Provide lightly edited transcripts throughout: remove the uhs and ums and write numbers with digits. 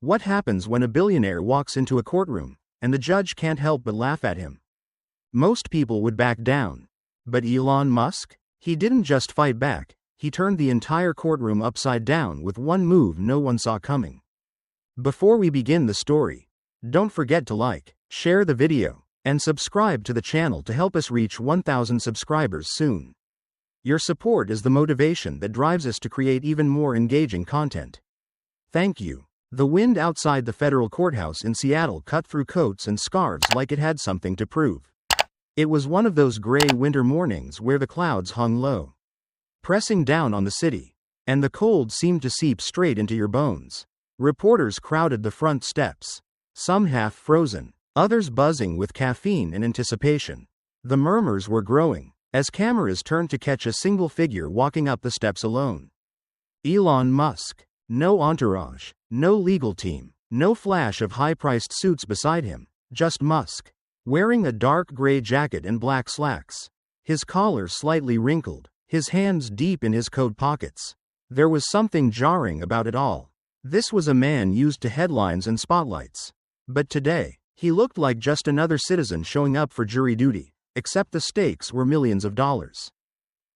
What happens when a billionaire walks into a courtroom, and the judge can't help but laugh at him? Most people would back down. But Elon Musk? He didn't just fight back, he turned the entire courtroom upside down with one move no one saw coming. Before we begin the story, don't forget to like, share the video, and subscribe to the channel to help us reach 1,000 subscribers soon. Your support is the motivation that drives us to create even more engaging content. Thank you. The wind outside the federal courthouse in Seattle cut through coats and scarves like it had something to prove. It was one of those gray winter mornings where the clouds hung low, pressing down on the city, and the cold seemed to seep straight into your bones. Reporters crowded the front steps, some half frozen, others buzzing with caffeine and anticipation. The murmurs were growing as cameras turned to catch a single figure walking up the steps alone. Elon Musk. No entourage, no legal team, no flash of high-priced suits beside him, just Musk, wearing a dark gray jacket and black slacks, his collar slightly wrinkled, his hands deep in his coat pockets. There was something jarring about it all. This was a man used to headlines and spotlights. But today, he looked like just another citizen showing up for jury duty, except the stakes were millions of dollars.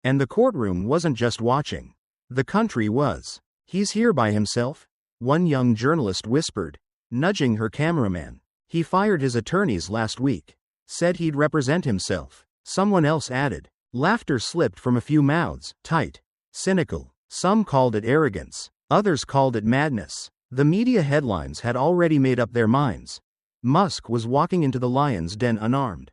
And the courtroom wasn't just watching. The country was. "He's here by himself?" one young journalist whispered, nudging her cameraman. "He fired his attorneys last week. Said he'd represent himself." Someone else added. Laughter slipped from a few mouths, tight, cynical. Some called it arrogance, others called it madness. The media headlines had already made up their minds. Musk was walking into the lion's den unarmed,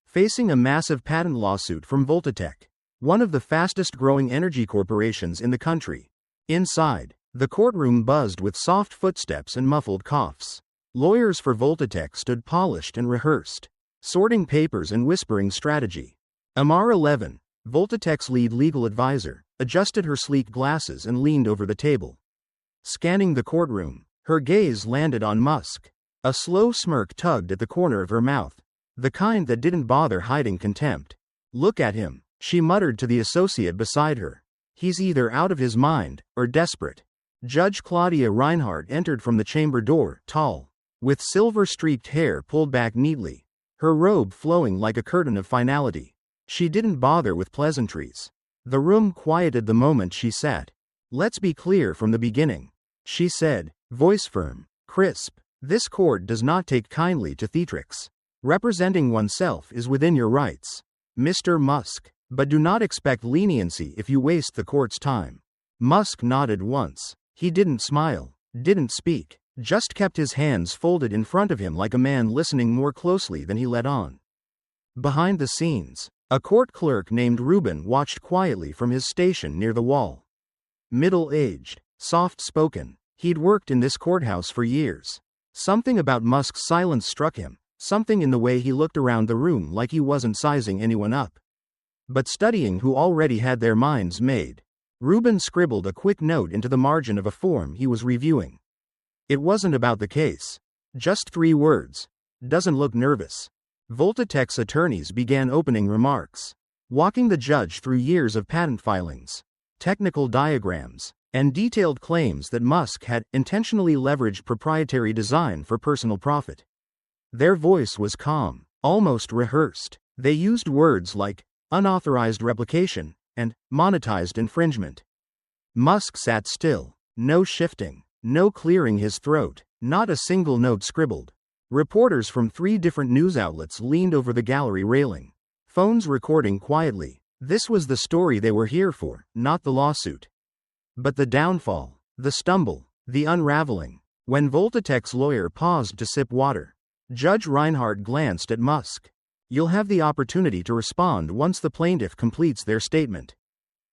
facing a massive patent lawsuit from Voltatech, one of the fastest-growing energy corporations in the country. Inside, the courtroom buzzed with soft footsteps and muffled coughs. Lawyers for Voltatech stood polished and rehearsed, sorting papers and whispering strategy. Amar 11, Voltatech's lead legal advisor, adjusted her sleek glasses and leaned over the table. Scanning the courtroom, her gaze landed on Musk. A slow smirk tugged at the corner of her mouth, the kind that didn't bother hiding contempt. "Look at him," she muttered to the associate beside her. "He's either out of his mind, or desperate." Judge Claudia Reinhardt entered from the chamber door, tall, with silver-streaked hair pulled back neatly, her robe flowing like a curtain of finality. She didn't bother with pleasantries. The room quieted the moment she sat. "Let's be clear from the beginning," she said, voice firm, crisp. "This court does not take kindly to theatrics. Representing oneself is within your rights, Mr. Musk. But do not expect leniency if you waste the court's time." Musk nodded once. He didn't smile, didn't speak, just kept his hands folded in front of him like a man listening more closely than he let on. Behind the scenes, a court clerk named Ruben watched quietly from his station near the wall. Middle-aged, soft-spoken, he'd worked in this courthouse for years. Something about Musk's silence struck him, something in the way he looked around the room like he wasn't sizing anyone up, but studying who already had their minds made. Ruben scribbled a quick note into the margin of a form he was reviewing. It wasn't about the case. Just 3 words. "Doesn't look nervous." Voltatech's attorneys began opening remarks, walking the judge through years of patent filings, technical diagrams, and detailed claims that Musk had intentionally leveraged proprietary design for personal profit. Their voice was calm, almost rehearsed. They used words like unauthorized replication, and monetized infringement. Musk sat still, no shifting, no clearing his throat, not a single note scribbled. Reporters from 3 different news outlets leaned over the gallery railing, phones recording quietly. This was the story they were here for, not the lawsuit. But the downfall, the stumble, the unraveling. When Voltatech's lawyer paused to sip water, Judge Reinhardt glanced at Musk. "You'll have the opportunity to respond once the plaintiff completes their statement,"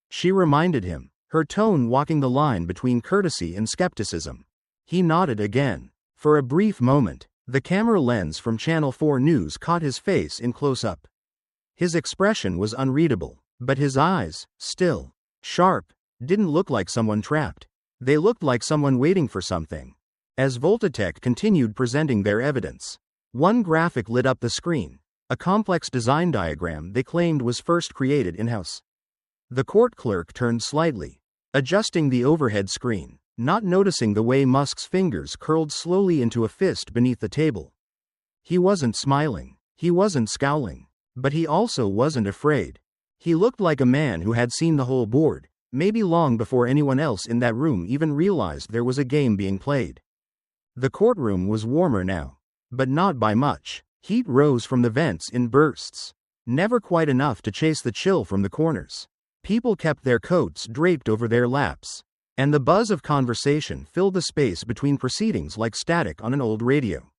she reminded him, her tone walking the line between courtesy and skepticism. He nodded again. For a brief moment, the camera lens from Channel 4 News caught his face in close-up. His expression was unreadable, but his eyes, still, sharp, didn't look like someone trapped. They looked like someone waiting for something. As Voltatech continued presenting their evidence, one graphic lit up the screen. A complex design diagram they claimed was first created in-house. The court clerk turned slightly, adjusting the overhead screen. not noticing the way Musk's fingers curled slowly into a fist beneath the table. He wasn't smiling. He wasn't scowling. But he also wasn't afraid. He looked like a man who had seen the whole board, maybe long before anyone else in that room even realized there was a game being played. The courtroom was warmer now, but not by much. Heat rose from the vents in bursts, never quite enough to chase the chill from the corners. People kept their coats draped over their laps, and the buzz of conversation filled the space between proceedings like static on an old radio.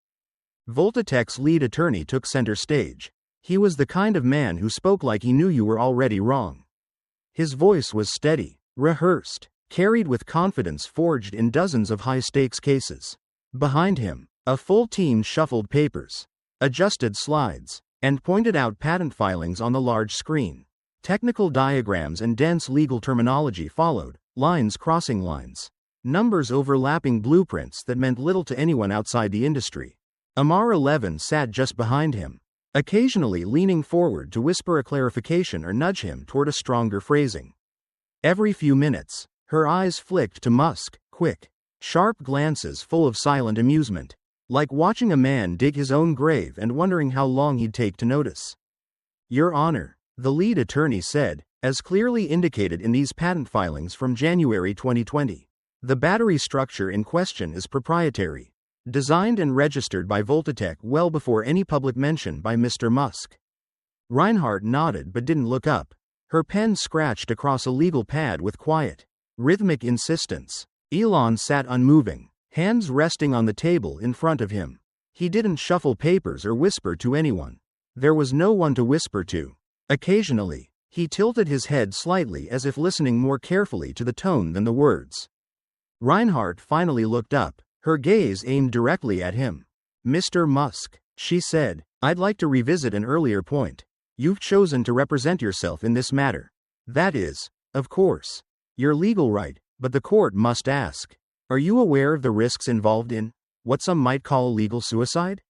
Voltatech's lead attorney took center stage. He was the kind of man who spoke like he knew you were already wrong. His voice was steady, rehearsed, carried with confidence forged in dozens of high-stakes cases. Behind him, a full team shuffled papers, adjusted slides, and pointed out patent filings on the large screen. Technical diagrams and dense legal terminology followed, lines crossing lines, numbers overlapping blueprints that meant little to anyone outside the industry. Amara Levin sat just behind him, occasionally leaning forward to whisper a clarification or nudge him toward a stronger phrasing. Every few minutes, her eyes flicked to Musk, quick, sharp glances full of silent amusement, like watching a man dig his own grave and wondering how long he'd take to notice. "Your Honor," the lead attorney said, as clearly indicated in these patent filings from January 2020. "The battery structure in question is proprietary, designed and registered by Voltatech well before any public mention by Mr. Musk." Reinhardt nodded but didn't look up. Her pen scratched across a legal pad with quiet, rhythmic insistence. Elon sat unmoving, hands resting on the table in front of him. He didn't shuffle papers or whisper to anyone. There was no one to whisper to. Occasionally, he tilted his head slightly as if listening more carefully to the tone than the words. Reinhardt finally looked up, her gaze aimed directly at him. "Mr. Musk," she said, "I'd like to revisit an earlier point. You've chosen to represent yourself in this matter. That is, of course, your legal right, but the court must ask, are you aware of the risks involved in what some might call legal suicide?"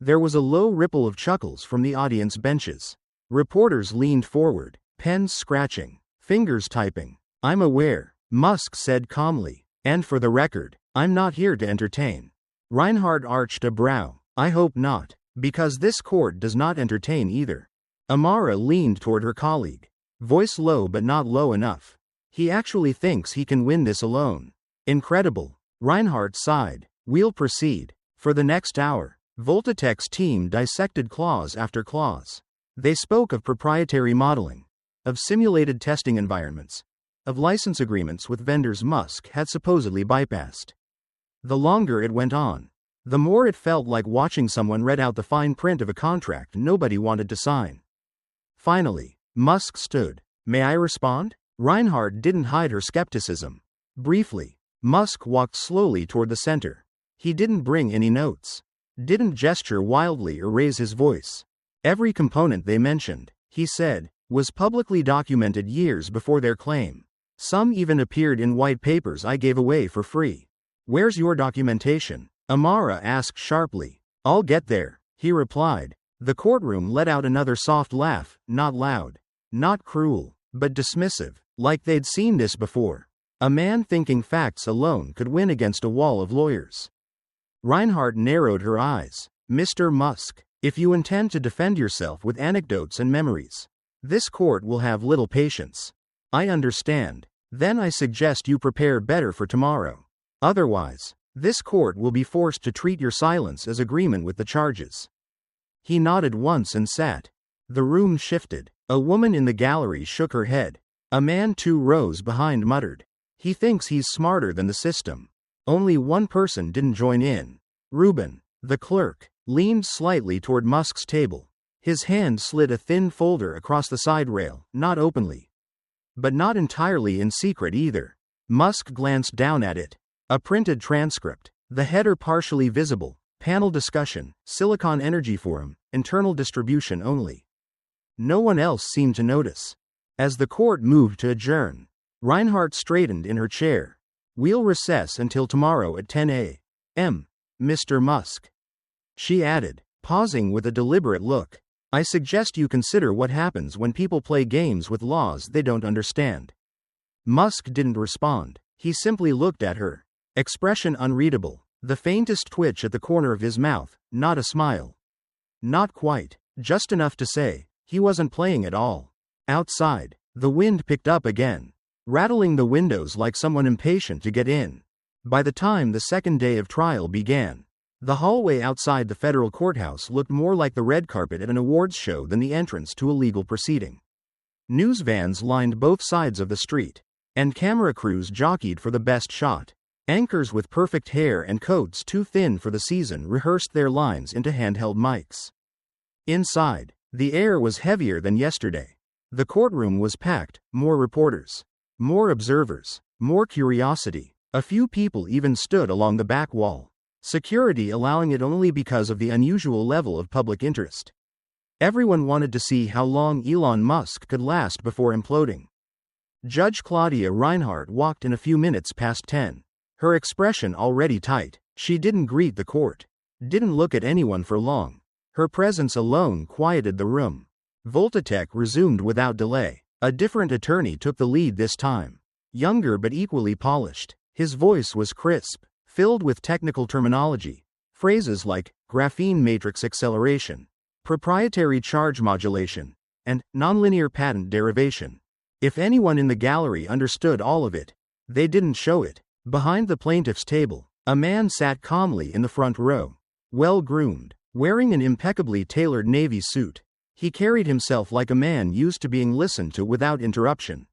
There was a low ripple of chuckles from the audience benches. Reporters leaned forward, pens scratching, fingers typing. "I'm aware," Musk said calmly, "and for the record, I'm not here to entertain." Reinhardt arched a brow. "I hope not, because this court does not entertain either." Amara leaned toward her colleague, voice low but not low enough. "He actually thinks he can win this alone. Incredible." Reinhardt sighed. "We'll proceed." For the next hour, Voltatech's team dissected clause after clause. They spoke of proprietary modeling, of simulated testing environments, of license agreements with vendors Musk had supposedly bypassed. The longer it went on, the more it felt like watching someone read out the fine print of a contract nobody wanted to sign. Finally, Musk stood. "May I respond?" Reinhardt didn't hide her skepticism. Briefly, Musk walked slowly toward the center. He didn't bring any notes, didn't gesture wildly or raise his voice. "Every component they mentioned," he said, "was publicly documented years before their claim. Some even appeared in white papers I gave away for free." "Where's your documentation?" Amara asked sharply. "I'll get there," he replied. The courtroom let out another soft laugh, not loud, not cruel, but dismissive, like they'd seen this before. A man thinking facts alone could win against a wall of lawyers. Reinhardt narrowed her eyes. "Mr. Musk, if you intend to defend yourself with anecdotes and memories, this court will have little patience." "I understand. Then I suggest you prepare better for tomorrow. Otherwise, this court will be forced to treat your silence as agreement with the charges." He nodded once and sat. The room shifted. A woman in the gallery shook her head. A man 2 rows behind muttered, "He thinks he's smarter than the system." Only one person didn't join in. Reuben, the clerk, leaned slightly toward Musk's table. His hand slid a thin folder across the side rail, not openly, but not entirely in secret either. Musk glanced down at it. A printed transcript, the header partially visible, panel discussion, Silicon Energy Forum, internal distribution only. No one else seemed to notice. As the court moved to adjourn, Reinhardt straightened in her chair. "We'll recess until tomorrow at 10 a.m., Mr. Musk." She added, pausing with a deliberate look, "I suggest you consider what happens when people play games with laws they don't understand." Musk didn't respond. He simply looked at her. Expression unreadable. The faintest twitch at the corner of his mouth, not a smile. Not quite. Just enough to say, he wasn't playing at all. Outside, the wind picked up again, rattling the windows like someone impatient to get in. By the time the second day of trial began, the hallway outside the federal courthouse looked more like the red carpet at an awards show than the entrance to a legal proceeding. News vans lined both sides of the street, and camera crews jockeyed for the best shot. Anchors with perfect hair and coats too thin for the season rehearsed their lines into handheld mics. Inside, the air was heavier than yesterday. The courtroom was packed, more reporters, more observers, more curiosity. A few people even stood along the back wall, security allowing it only because of the unusual level of public interest. Everyone wanted to see how long Elon Musk could last before imploding. Judge Claudia Reinhardt walked in a few minutes past 10. Her expression already tight. She didn't greet the court, didn't look at anyone for long. Her presence alone quieted the room. Voltatech resumed without delay. A different attorney took the lead this time. Younger but equally polished. His voice was crisp, filled with technical terminology. Phrases like graphene matrix acceleration, proprietary charge modulation, and nonlinear patent derivation. If anyone in the gallery understood all of it, they didn't show it. Behind the plaintiff's table, a man sat calmly in the front row. Well-groomed, wearing an impeccably tailored navy suit, he carried himself like a man used to being listened to without interruption.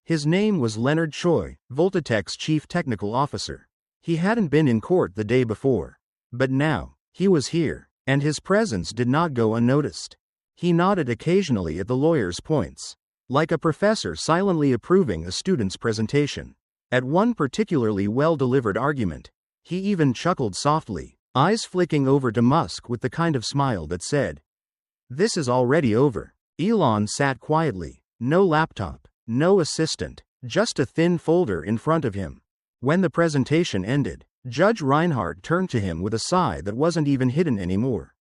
His name was Leonard Choi, Voltatech's chief technical officer. He hadn't been in court the day before, but now, he was here, and his presence did not go unnoticed. He nodded occasionally at the lawyer's points, like a professor silently approving a student's presentation. At one particularly well-delivered argument, he even chuckled softly, eyes flicking over to Musk with the kind of smile that said, "This is already over." Elon sat quietly, no laptop, no assistant, just a thin folder in front of him. When the presentation ended, Judge Reinhardt turned to him with a sigh that wasn't even hidden anymore.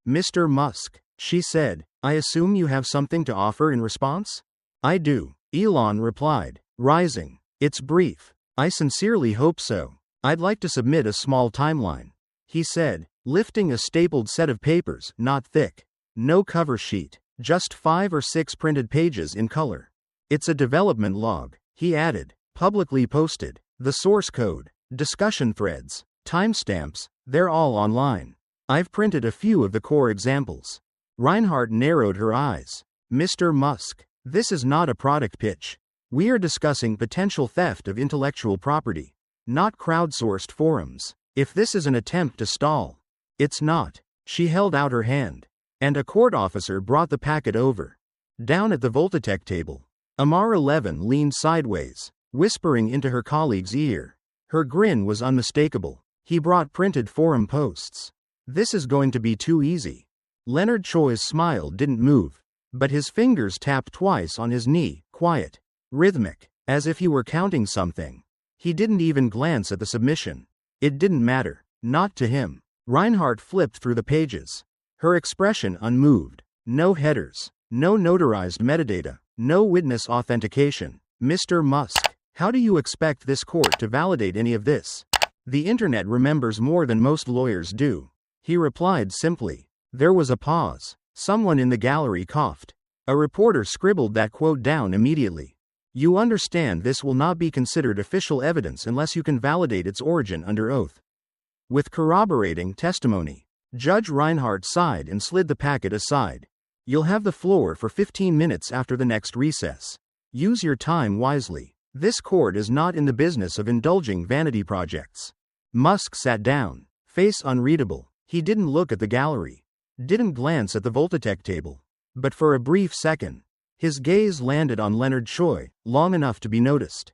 "Mr. Musk," she said, "I assume you have something to offer in response?" "I do," Elon replied, rising. "It's brief. I sincerely hope so. I'd like to submit a small timeline," he said, lifting a stapled set of papers, not thick. No cover sheet, just 5 or 6 printed pages in color. "It's a development log," he added, publicly posted. "The source code, discussion threads, timestamps, they're all online. I've printed a few of the core examples." Reinhardt narrowed her eyes. "Mr. Musk, this is not a product pitch. We are discussing potential theft of intellectual property, not crowdsourced forums. If this is an attempt to stall, it's not." She held out her hand, and a court officer brought the packet over. Down at the Voltatech table, Amar 11 leaned sideways, whispering into her colleague's ear. Her grin was unmistakable. "He brought printed forum posts. This is going to be too easy." Leonard Choi's smile didn't move, but his fingers tapped twice on his knee, quiet, rhythmic, as if he were counting something. He didn't even glance at the submission. It didn't matter. Not to him. Reinhardt flipped through the pages, her expression unmoved. No headers, no notarized metadata, no witness authentication. "Mr. Musk, how do you expect this court to validate any of this? The internet remembers more than most lawyers do," he replied simply. There was a pause. Someone in the gallery coughed. A reporter scribbled that quote down immediately. "You understand this will not be considered official evidence unless you can validate its origin under oath." With corroborating testimony, Judge Reinhardt sighed and slid the packet aside. "You'll have the floor for 15 minutes after the next recess. Use your time wisely. This court is not in the business of indulging vanity projects." Musk sat down, face unreadable. He didn't look at the gallery, didn't glance at the Voltatech table. But for a brief second, his gaze landed on Leonard Choi, long enough to be noticed,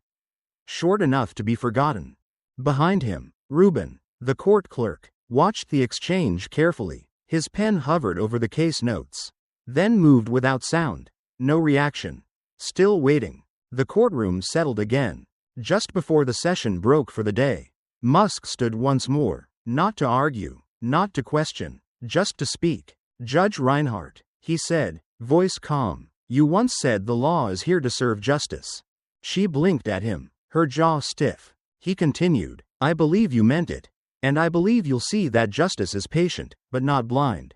short enough to be forgotten. Behind him, Reuben, the court clerk, watched the exchange carefully. His pen hovered over the case notes, then moved without sound. No reaction. Still waiting. The courtroom settled again. Just before the session broke for the day, Musk stood once more, not to argue, not to question, just to speak. "Judge Reinhardt," he said, voice calm, "you once said the law is here to serve justice." She blinked at him, her jaw stiff. He continued, I believe you meant it. And I believe you'll see that justice is patient, but not blind.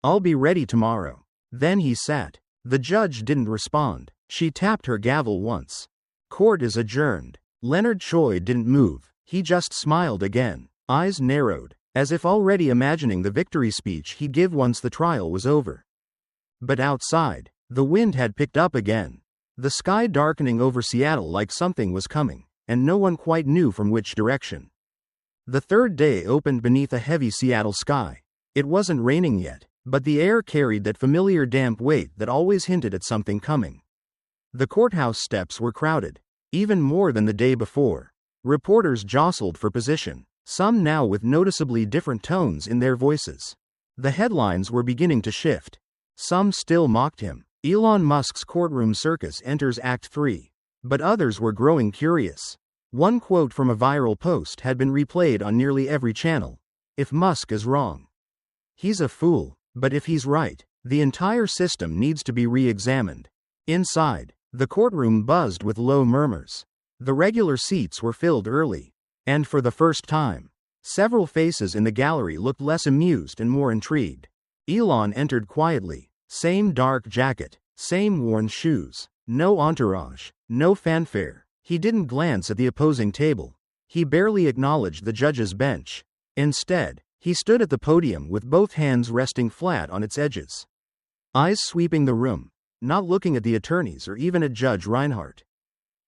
I'll be ready tomorrow. Then he sat. The judge didn't respond. She tapped her gavel once. Court is adjourned. Leonard Choi didn't move. He just smiled again. Eyes narrowed, as if already imagining the victory speech he'd give once the trial was over. But outside, the wind had picked up again. The sky darkening over Seattle like something was coming, and no one quite knew from which direction. The third day opened beneath a heavy Seattle sky. It wasn't raining yet, but the air carried that familiar damp weight that always hinted at something coming. The courthouse steps were crowded, even more than the day before. Reporters jostled for position, some now with noticeably different tones in their voices. The headlines were beginning to shift. Some still mocked him. Elon Musk's courtroom circus enters Act 3. But others were growing curious. One quote from a viral post had been replayed on nearly every channel. If Musk is wrong, he's a fool. But if he's right, the entire system needs to be re-examined. Inside, the courtroom buzzed with low murmurs. The regular seats were filled early. And for the first time, several faces in the gallery looked less amused and more intrigued. Elon entered quietly. Same dark jacket, same worn shoes. No entourage, no fanfare. He didn't glance at the opposing table. He barely acknowledged the judge's bench. Instead, he stood at the podium with both hands resting flat on its edges. Eyes sweeping the room, not looking at the attorneys or even at Judge Reinhardt,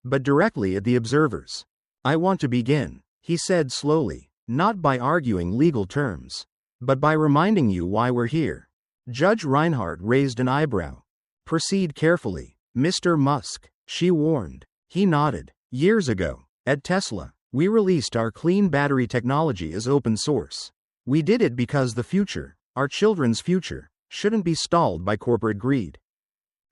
but directly at the observers. I want to begin, he said slowly, not by arguing legal terms, but by reminding you why we're here. Judge Reinhardt raised an eyebrow. Proceed carefully, Mr. Musk, she warned. He nodded. Years ago, at Tesla, we released our clean battery technology as open source. We did it because the future, our children's future, shouldn't be stalled by corporate greed.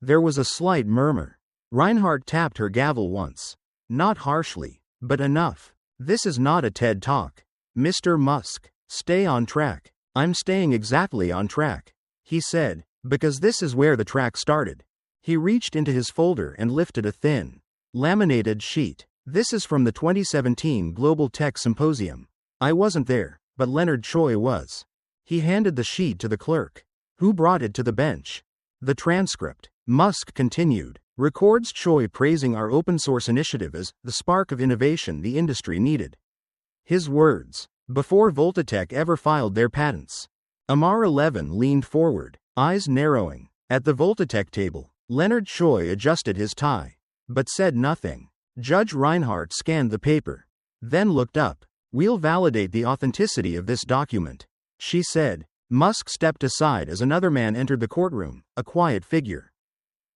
There was a slight murmur. Reinhardt tapped her gavel once. Not harshly, but enough. This is not a TED Talk. Mr. Musk, stay on track. I'm staying exactly on track, he said, because this is where the track started. He reached into his folder and lifted a thin, laminated sheet. This is from the 2017 Global Tech Symposium. I wasn't there, but Leonard Choi was. He handed the sheet to the clerk, who brought it to the bench. The transcript, Musk continued, records Choi praising our open source initiative as the spark of innovation the industry needed. His words, before Voltatech ever filed their patents. Amar 11 leaned forward, eyes narrowing. At the Voltatech table, Leonard Choi adjusted his tie, but said nothing. Judge Reinhardt scanned the paper, then looked up. We'll validate the authenticity of this document, she said. Musk stepped aside as another man entered the courtroom, a quiet figure,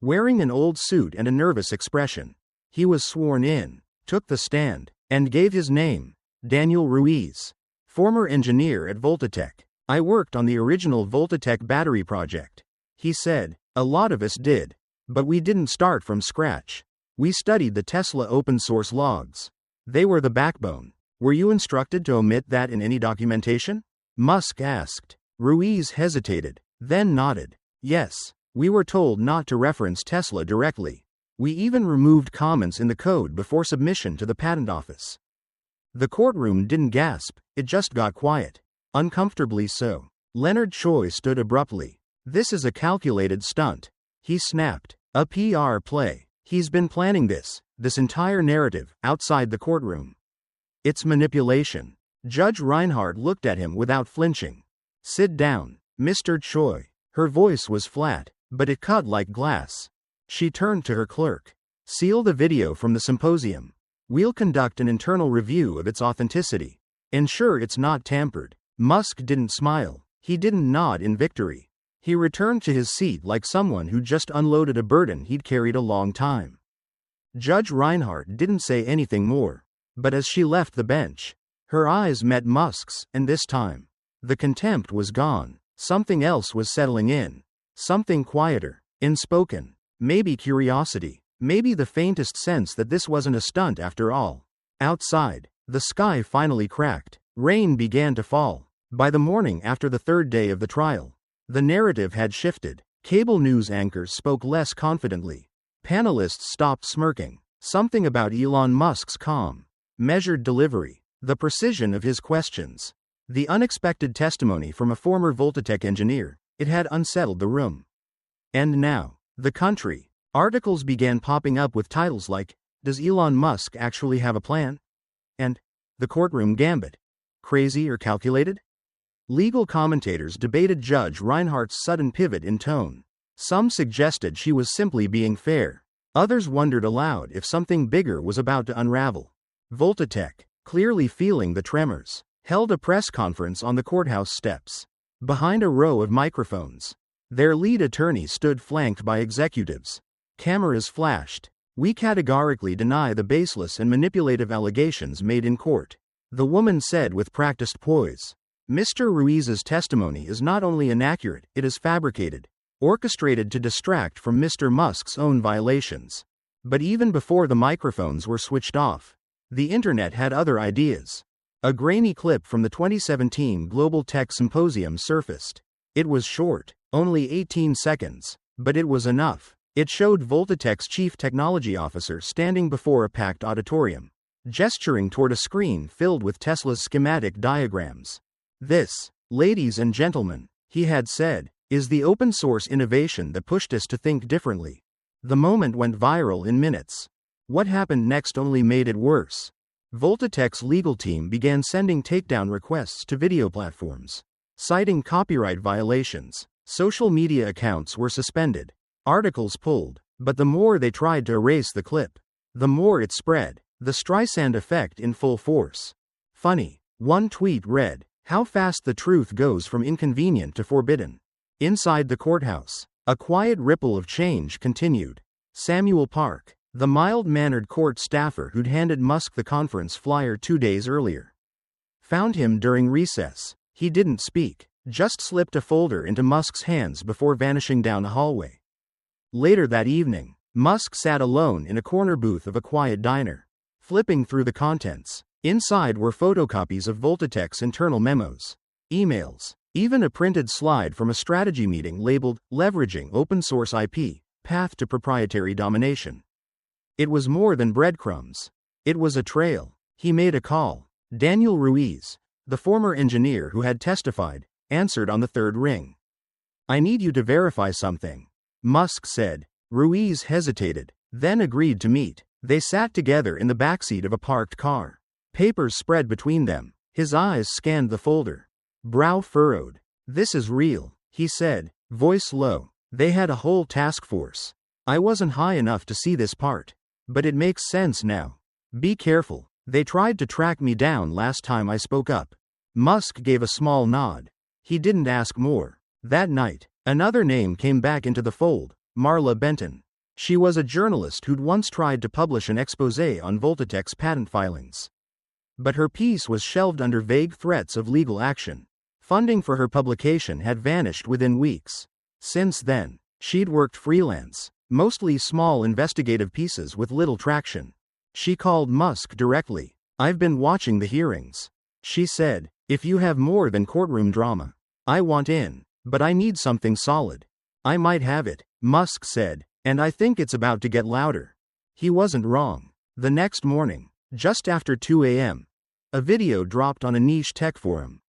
wearing an old suit and a nervous expression. He was sworn in, took the stand, and gave his name, Daniel Ruiz, former engineer at Voltatech. I worked on the original Voltatech battery project, he said. A lot of us did, but we didn't start from scratch. We studied the Tesla open source logs. They were the backbone. Were you instructed to omit that in any documentation? Musk asked. Ruiz hesitated, then nodded. Yes, we were told not to reference Tesla directly. We even removed comments in the code before submission to the patent office. The courtroom didn't gasp, it just got quiet. Uncomfortably so. Leonard Choi stood abruptly. This is a calculated stunt, he snapped. A PR play. He's been planning this entire narrative, outside the courtroom. It's manipulation. Judge Reinhardt looked at him without flinching. Sit down, Mr. Choi. Her voice was flat, but it cut like glass. She turned to her clerk. Seal the video from the symposium. We'll conduct an internal review of its authenticity. Ensure it's not tampered. Musk didn't smile. He didn't nod in victory. He returned to his seat like someone who just unloaded a burden he'd carried a long time. Judge Reinhardt didn't say anything more. But as she left the bench, her eyes met Musk's, and this time, the contempt was gone. Something else was settling in. Something quieter, unspoken. Maybe curiosity. Maybe the faintest sense that this wasn't a stunt after all. Outside, the sky finally cracked. Rain began to fall. By the morning after the third day of the trial, the narrative had shifted. Cable news anchors spoke less confidently. Panelists stopped smirking. Something about Elon Musk's calm, measured delivery, the precision of his questions, the unexpected testimony from a former Voltatech engineer, it had unsettled the room. And now, the country. Articles began popping up with titles like, "Does Elon Musk actually have a plan?" and "The Courtroom Gambit. Crazy or calculated?" Legal commentators debated Judge Reinhardt's sudden pivot in tone. Some suggested she was simply being fair. Others wondered aloud if something bigger was about to unravel. Voltatech, clearly feeling the tremors, held a press conference on the courthouse steps. Behind a row of microphones, their lead attorney stood flanked by executives. Cameras flashed. "We categorically deny the baseless and manipulative allegations made in court," the woman said with practiced poise. "Mr. Ruiz's testimony is not only inaccurate, it is fabricated, orchestrated to distract from Mr. Musk's own violations." But even before the microphones were switched off, the internet had other ideas. A grainy clip from the 2017 Global Tech Symposium surfaced. It was short, only 18 seconds, but it was enough. It showed Voltatech's chief technology officer standing before a packed auditorium, gesturing toward a screen filled with Tesla's schematic diagrams. "This, ladies and gentlemen," he had said, "is the open-source innovation that pushed us to think differently." The moment went viral in minutes. What happened next only made it worse. Voltatech's legal team began sending takedown requests to video platforms, citing copyright violations. Social media accounts were suspended, articles pulled, but the more they tried to erase the clip, the more it spread, the Streisand effect in full force. "Funny," one tweet read, "how fast the truth goes from inconvenient to forbidden." Inside the courthouse, a quiet ripple of change continued. Samuel Park, the mild-mannered court staffer who'd handed Musk the conference flyer 2 days earlier, found him during recess. He didn't speak, just slipped a folder into Musk's hands before vanishing down a hallway. Later that evening, Musk sat alone in a corner booth of a quiet diner, flipping through the contents. Inside were photocopies of Voltatech's internal memos, emails, even a printed slide from a strategy meeting labeled "Leveraging Open-Source IP, Path to Proprietary Domination." It was more than breadcrumbs. It was a trail. He made a call. Daniel Ruiz, the former engineer who had testified, answered on the third ring. "I need you to verify something," Musk said. Ruiz hesitated, then agreed to meet. They sat together in the backseat of a parked car. Papers spread between them. His eyes scanned the folder. Brow furrowed. "This is real," he said, voice low. "They had a whole task force. I wasn't high enough to see this part. But it makes sense now. Be careful. They tried to track me down last time I spoke up." Musk gave a small nod. He didn't ask more. That night, another name came back into the fold, Marla Benton. She was a journalist who'd once tried to publish an exposé on Voltatech's patent filings. But her piece was shelved under vague threats of legal action. Funding for her publication had vanished within weeks. Since then, she'd worked freelance, mostly small investigative pieces with little traction. She called Musk directly. "I've been watching the hearings," she said. "If you have more than courtroom drama, I want in. But I need something solid." "I might have it," Musk said, "and I think it's about to get louder." He wasn't wrong. The next morning, just after 2 a.m., a video dropped on a niche tech forum.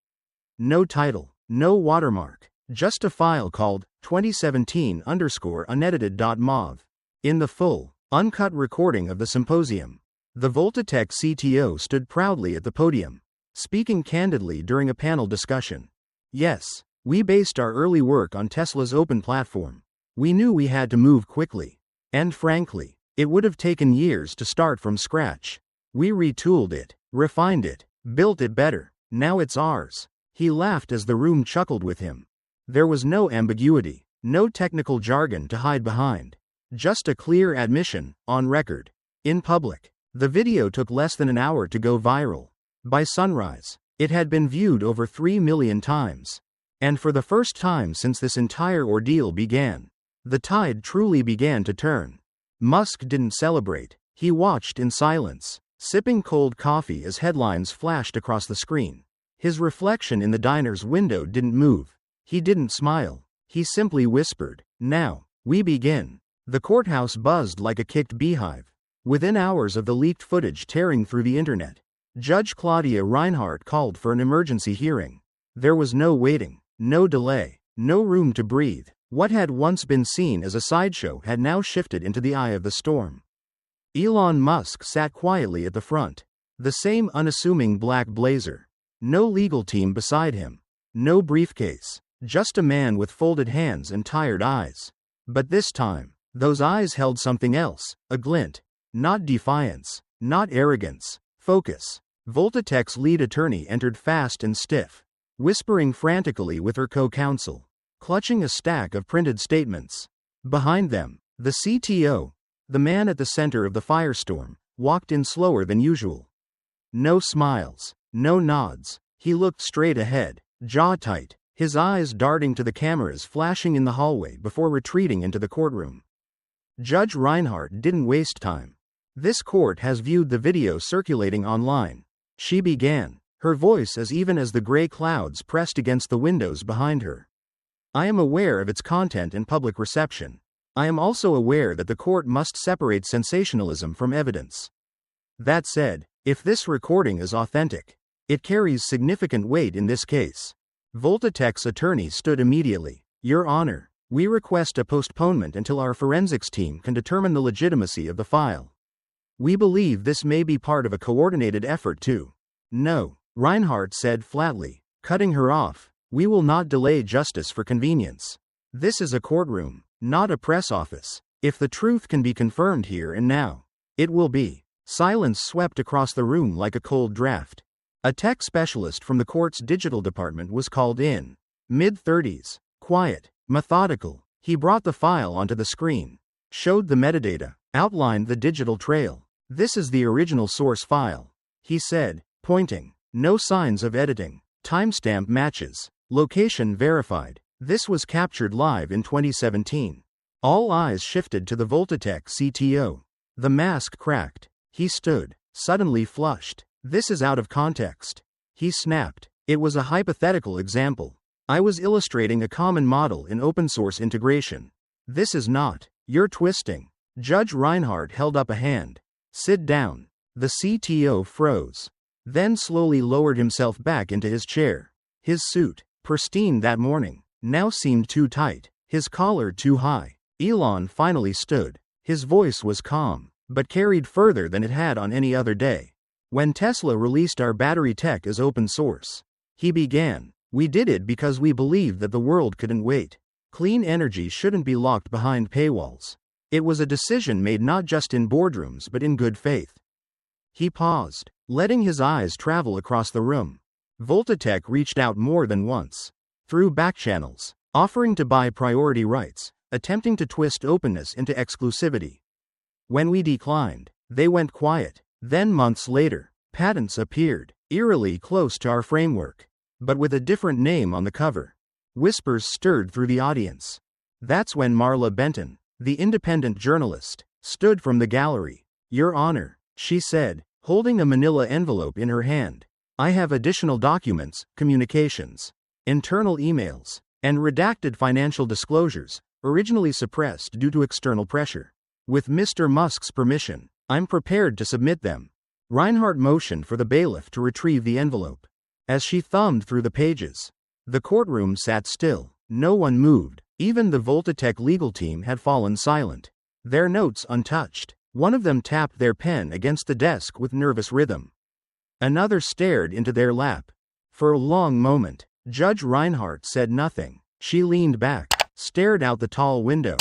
No title, no watermark, just a file called 2017_unedited.mov. In the full, uncut recording of the symposium, the Voltatech CTO stood proudly at the podium, speaking candidly during a panel discussion. "Yes, we based our early work on Tesla's open platform. We knew we had to move quickly. And frankly, it would have taken years to start from scratch. We retooled it, refined it, built it better. Now it's ours." He laughed as the room chuckled with him. There was no ambiguity, no technical jargon to hide behind. Just a clear admission, on record, in public. The video took less than an hour to go viral. By sunrise, it had been viewed over 3 million times. And for the first time since this entire ordeal began, the tide truly began to turn. Musk didn't celebrate. He watched in silence, sipping cold coffee as headlines flashed across the screen. His reflection in the diner's window didn't move. He didn't smile. He simply whispered, "Now, we begin." The courthouse buzzed like a kicked beehive. Within hours of the leaked footage tearing through the internet, Judge Claudia Reinhardt called for an emergency hearing. There was no waiting, no delay, no room to breathe. What had once been seen as a sideshow had now shifted into the eye of the storm. Elon Musk sat quietly at the front, the same unassuming black blazer. No legal team beside him, no briefcase, just a man with folded hands and tired eyes. But this time, those eyes held something else, a glint. Not defiance, not arrogance, focus. Voltatech's lead attorney entered fast and stiff, whispering frantically with her co-counsel, clutching a stack of printed statements. Behind them, the CTO, the man at the center of the firestorm, walked in slower than usual. No smiles, no nods. He looked straight ahead, jaw tight, his eyes darting to the cameras flashing in the hallway before retreating into the courtroom. Judge Reinhardt didn't waste time. This court has viewed the video circulating online. She began, her voice as even as the gray clouds pressed against the windows behind her. I am aware of its content and public reception. I am also aware that the court must separate sensationalism from evidence. That said, if this recording is authentic, it carries significant weight in this case. Voltatech's attorney stood immediately. Your Honor, we request a postponement until our forensics team can determine the legitimacy of the file. We believe this may be part of a coordinated effort to. No, Reinhardt said flatly, cutting her off. We will not delay justice for convenience. This is a courtroom, not a press office. If the truth can be confirmed here and now, it will be. Silence swept across the room like a cold draft. A tech specialist from the court's digital department was called in. Mid-30s, quiet, methodical. He brought the file onto the screen, showed the metadata, outlined the digital trail. This is the original source file, he said, pointing. No signs of editing. Timestamp matches. Location verified. This was captured live in 2017. All eyes shifted to the Voltatech CTO. The mask cracked. He stood, suddenly flushed. This is out of context. He snapped. It was a hypothetical example. I was illustrating a common model in open source integration. This is not. You're twisting. Judge Reinhardt held up a hand. Sit down. The CTO froze, then slowly lowered himself back into his chair. His suit, pristine that morning, now seemed too tight, his collar too high. Elon finally stood. His voice was calm, but carried further than it had on any other day. When Tesla released our battery tech as open source, he began, we did it because we believed that the world couldn't wait. Clean energy shouldn't be locked behind paywalls. It was a decision made not just in boardrooms but in good faith. He paused, letting his eyes travel across the room. Voltatech reached out more than once, through back channels, offering to buy priority rights, attempting to twist openness into exclusivity. When we declined, they went quiet. Then months later, patents appeared, eerily close to our framework, but with a different name on the cover. Whispers stirred through the audience. That's when Marla Benton, the independent journalist, stood from the gallery. Your Honor, she said, holding a manila envelope in her hand. I have additional documents, communications, internal emails, and redacted financial disclosures, originally suppressed due to external pressure. With Mr. Musk's permission, I'm prepared to submit them. Reinhardt motioned for the bailiff to retrieve the envelope. As she thumbed through the pages, the courtroom sat still. No one moved. Even the Voltatech legal team had fallen silent, their notes untouched. One of them tapped their pen against the desk with nervous rhythm. Another stared into their lap. For a long moment, Judge Reinhardt said nothing. She leaned back, stared out the tall window,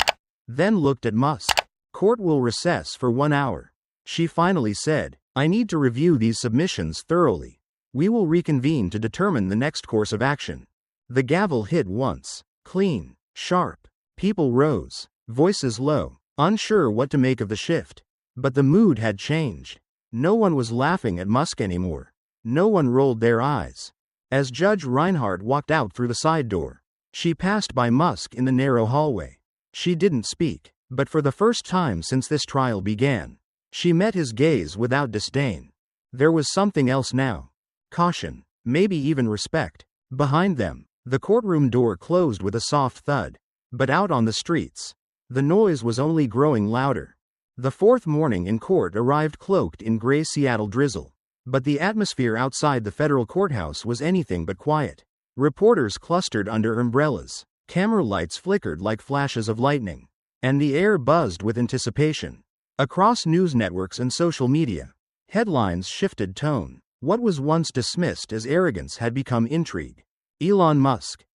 then looked at Musk. Court will recess for 1 hour. She finally said, I need to review these submissions thoroughly. We will reconvene to determine the next course of action. The gavel hit once, clean, sharp. People rose, voices low, unsure what to make of the shift. But the mood had changed. No one was laughing at Musk anymore. No one rolled their eyes. As Judge Reinhardt walked out through the side door, she passed by Musk in the narrow hallway. She didn't speak, but for the first time since this trial began, she met his gaze without disdain. There was something else now. Caution, maybe even respect. Behind them, the courtroom door closed with a soft thud. But out on the streets, the noise was only growing louder. The fourth morning in court arrived cloaked in gray Seattle drizzle. But the atmosphere outside the federal courthouse was anything but quiet. Reporters clustered under umbrellas. Camera lights flickered like flashes of lightning. And the air buzzed with anticipation. Across news networks and social media, headlines shifted tone. What was once dismissed as arrogance had become intrigue. Elon Musk,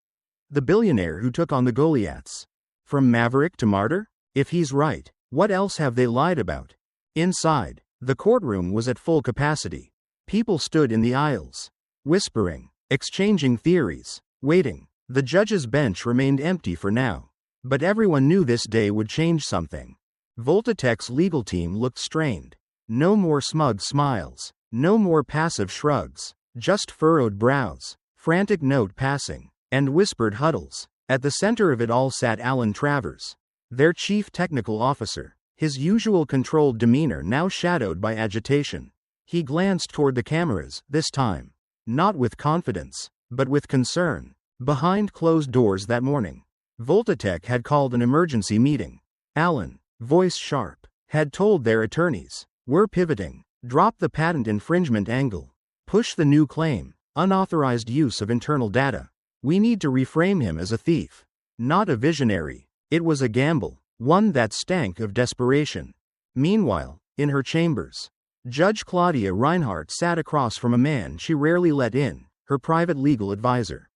the billionaire who took on the Goliaths. From maverick to martyr? If he's right, what else have they lied about? Inside, the courtroom was at full capacity. People stood in the aisles, whispering, exchanging theories, waiting. The judge's bench remained empty for now. But everyone knew this day would change something. Voltatech's legal team looked strained. No more smug smiles. No more passive shrugs. Just furrowed brows, frantic note passing, and whispered huddles. At the center of it all sat Alan Travers, their chief technical officer, his usual controlled demeanor now shadowed by agitation. He glanced toward the cameras, this time. Not with confidence, but with concern. Behind closed doors that morning, Voltatech had called an emergency meeting. Alan, voice sharp, had told their attorneys, "We're pivoting. Drop the patent infringement angle. Push the new claim, unauthorized use of internal data. We need to reframe him as a thief, not a visionary." It was a gamble, one that stank of desperation. Meanwhile, in her chambers, Judge Claudia Reinhardt sat across from a man she rarely let in, her private legal advisor.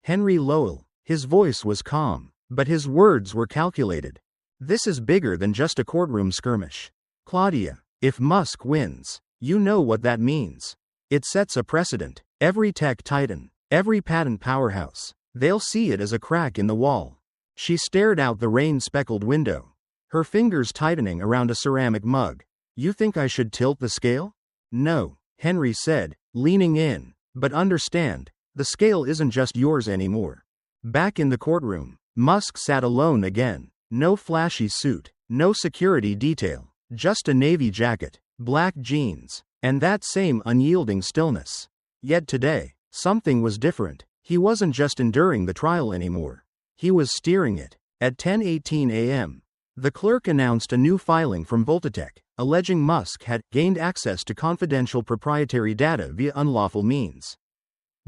Henry Lowell. His voice was calm, but his words were calculated. "This is bigger than just a courtroom skirmish. Claudia, if Musk wins, you know what that means. It sets a precedent. Every tech titan, every patent powerhouse, they'll see it as a crack in the wall." She stared out the rain-speckled window, her fingers tightening around a ceramic mug. "You think I should tilt the scale?" "No," Henry said, leaning in. "But understand, the scale isn't just yours anymore." Back in the courtroom, Musk sat alone again. No flashy suit, no security detail, just a navy jacket, black jeans, and that same unyielding stillness. Yet today, something was different. He wasn't just enduring the trial anymore. He was steering it. At 10:18 a.m., the clerk announced a new filing from Voltatech, alleging Musk had gained access to confidential proprietary data via unlawful means.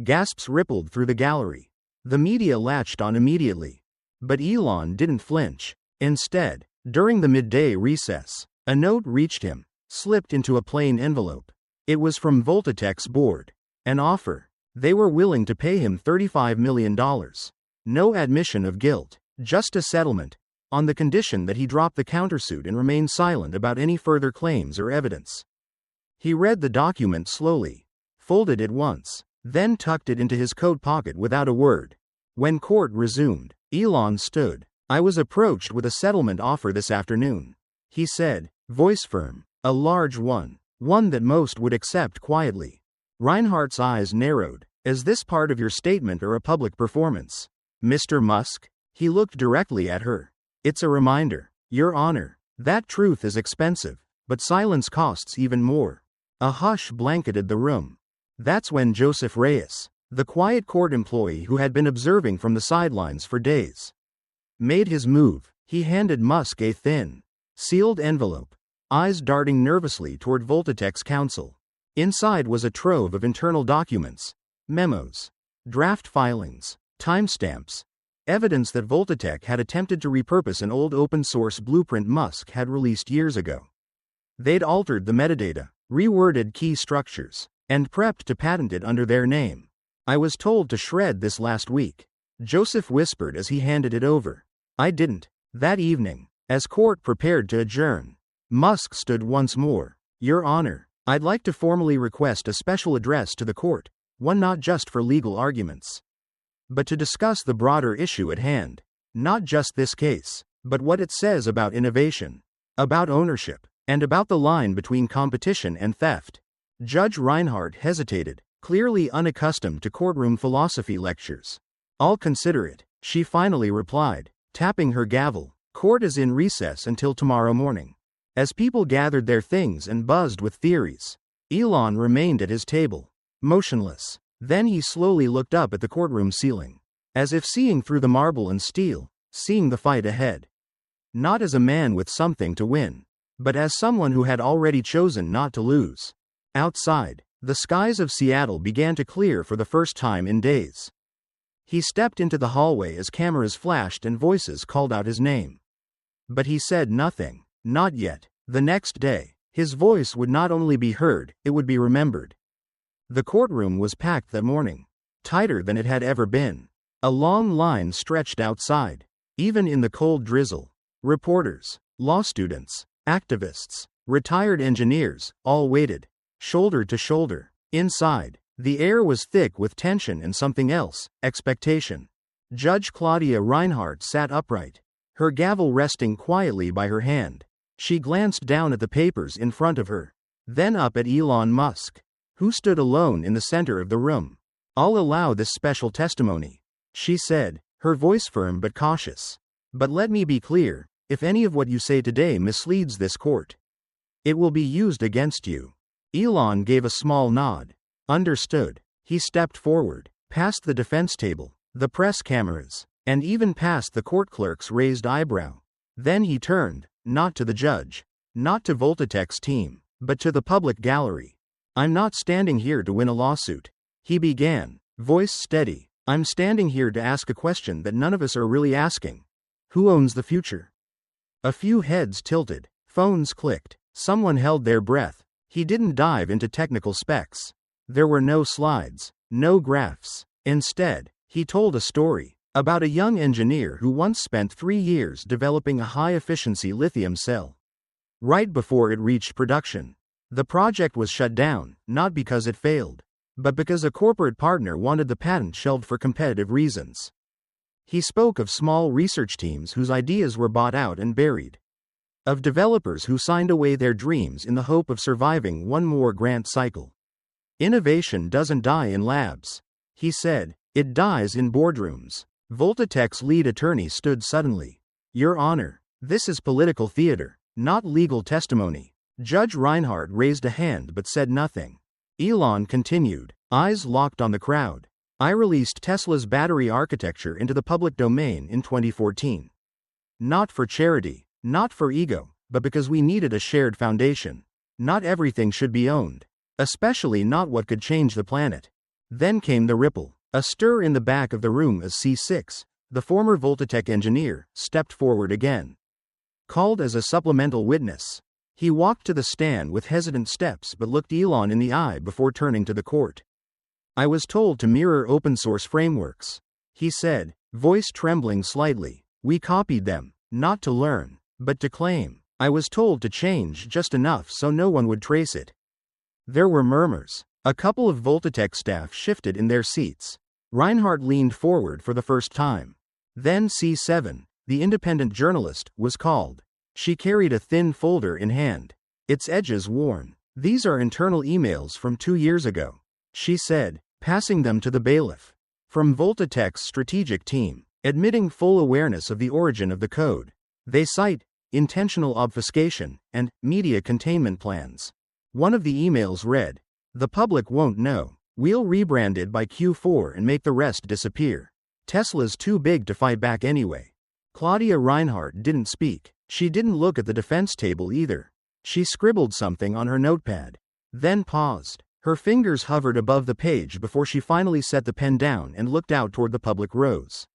Gasps rippled through the gallery. The media latched on immediately. But Elon didn't flinch. Instead, during the midday recess, a note reached him, slipped into a plain envelope. It was from Voltatech's board. An offer. They were willing to pay him $35 million. No admission of guilt, just a settlement, on the condition that he drop the countersuit and remain silent about any further claims or evidence. He read the document slowly, folded it once, then tucked it into his coat pocket without a word. When court resumed, Elon stood. "I was approached with a settlement offer this afternoon," he said, voice firm, a large one that most would accept quietly. Reinhardt's eyes narrowed. "Is this part of your statement or a public performance, Mr. Musk?" He looked directly at her. "It's a reminder, Your Honor, that truth is expensive, but silence costs even more." A hush blanketed the room. That's when Joseph Reyes, the quiet court employee who had been observing from the sidelines for days, made his move. He handed Musk a thin, sealed envelope, eyes darting nervously toward Voltatech's counsel. Inside was a trove of internal documents, memos, draft filings, timestamps, evidence that Voltatech had attempted to repurpose an old open-source blueprint Musk had released years ago. They'd altered the metadata, reworded key structures, and prepped to patent it under their name. "I was told to shred this last week," Joseph whispered as he handed it over. "I didn't." That evening, as court prepared to adjourn, Musk stood once more. "Your Honor, I'd like to formally request a special address to the court, one not just for legal arguments, but to discuss the broader issue at hand. Not just this case, but what it says about innovation, about ownership, and about the line between competition and theft." Judge Reinhardt hesitated, clearly unaccustomed to courtroom philosophy lectures. "I'll consider it," she finally replied, tapping her gavel. "Court is in recess until tomorrow morning." As people gathered their things and buzzed with theories, Elon remained at his table, motionless. Then he slowly looked up at the courtroom ceiling, as if seeing through the marble and steel, seeing the fight ahead. Not as a man with something to win, but as someone who had already chosen not to lose. Outside, the skies of Seattle began to clear for the first time in days. He stepped into the hallway as cameras flashed and voices called out his name. But he said nothing, not yet. The next day, his voice would not only be heard, it would be remembered. The courtroom was packed that morning, tighter than it had ever been. A long line stretched outside, even in the cold drizzle. Reporters, law students, activists, retired engineers, all waited, shoulder to shoulder. Inside, the air was thick with tension and something else, expectation. Judge Claudia Reinhardt sat upright, her gavel resting quietly by her hand. She glanced down at the papers in front of her, then up at Elon Musk, who stood alone in the center of the room. "I'll allow this special testimony," she said, her voice firm but cautious. "But let me be clear, if any of what you say today misleads this court, it will be used against you." Elon gave a small nod. Understood. He stepped forward, past the defense table, the press cameras, and even past the court clerk's raised eyebrow. Then he turned, not to the judge, not to Voltatech's team, but to the public gallery. "I'm not standing here to win a lawsuit," he began, voice steady. "I'm standing here to ask a question that none of us are really asking. Who owns the future?" A few heads tilted, phones clicked, someone held their breath. He didn't dive into technical specs. There were no slides, no graphs. Instead, he told a story about a young engineer who once spent 3 years developing a high-efficiency lithium cell. Right before it reached production, the project was shut down, not because it failed, but because a corporate partner wanted the patent shelved for competitive reasons. He spoke of small research teams whose ideas were bought out and buried, of developers who signed away their dreams in the hope of surviving one more grant cycle. "Innovation doesn't die in labs," he said, "it dies in boardrooms." Voltatech's lead attorney stood suddenly. "Your Honor, this is political theater, not legal testimony." Judge Reinhardt raised a hand but said nothing. Elon continued, eyes locked on the crowd. "I released Tesla's battery architecture into the public domain in 2014. Not for charity, not for ego, but because we needed a shared foundation. Not everything should be owned, especially not what could change the planet." Then came the ripple. A stir in the back of the room as C6, the former Voltatech engineer, stepped forward again. Called as a supplemental witness, he walked to the stand with hesitant steps but looked Elon in the eye before turning to the court. "I was told to mirror open-source frameworks," he said, voice trembling slightly. "We copied them, not to learn, but to claim. I was told to change just enough so no one would trace it." There were murmurs. A couple of Voltatech staff shifted in their seats. Reinhardt leaned forward for the first time. Then C7, the independent journalist, was called. She carried a thin folder in hand, its edges worn. "These are internal emails from 2 years ago," she said, passing them to the bailiff. "From Voltatech's strategic team, admitting full awareness of the origin of the code. They cite intentional obfuscation and media containment plans." One of the emails read, "The public won't know. We'll rebrand it by Q4 and make the rest disappear. Tesla's too big to fight back anyway." Claudia Reinhardt didn't speak. She didn't look at the defense table either. She scribbled something on her notepad, then paused. Her fingers hovered above the page before she finally set the pen down and looked out toward the public rows.